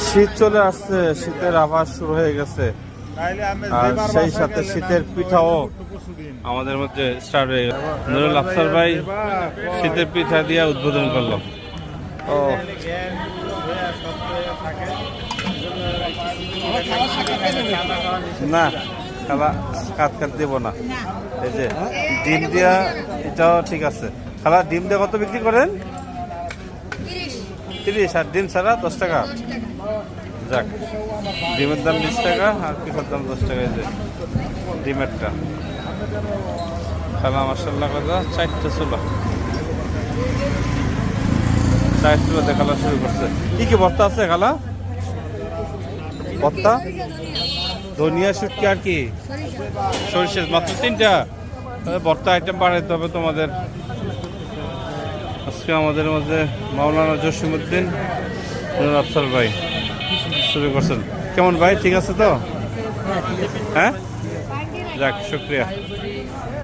শীত চলে আসছে, শীতের আভাস শুরু হয়ে গেছে, আর সেই সাথে শীতের পিঠাও আমাদের মধ্যে স্টার্ট হয়ে গেল। নুরুল আফসার ভাই শীতের পিঠা দিয়ে উদ্বোধন করলো। ও না, খালা কাট দেব না। এই যে ডিম দিয়া, এটাও ঠিক আছে। খালা ডিম দিয়ে কত বিক্রি করেন? 30। আর ডিম ছাড়া 10 টাকা। যাক, ডিমের দাম 20 টাকা আর পিঠার দাম 10 টাকা। এই যে ডিমেরটা খালা মাশাআল্লাহ কথা 4টা চুলা, 4 চুলাতে খালা শুরু করছে। কি ভর্তা আছে খালা? ভর্তা, ধনিয়া, শুটকি আর কি সরিষা, মাত্র 3টা। ভর্তা আইটেম বাড়াইতে হবে তোমাদের। আজকে আমাদের মাঝে মাওলানা জসিমউদ্দিন নুরুল আফসার ভাই শুরু করছেন। কেমন ভাই, ঠিক আছে তো? হ্যাঁ, যাক শুক্রিয়া।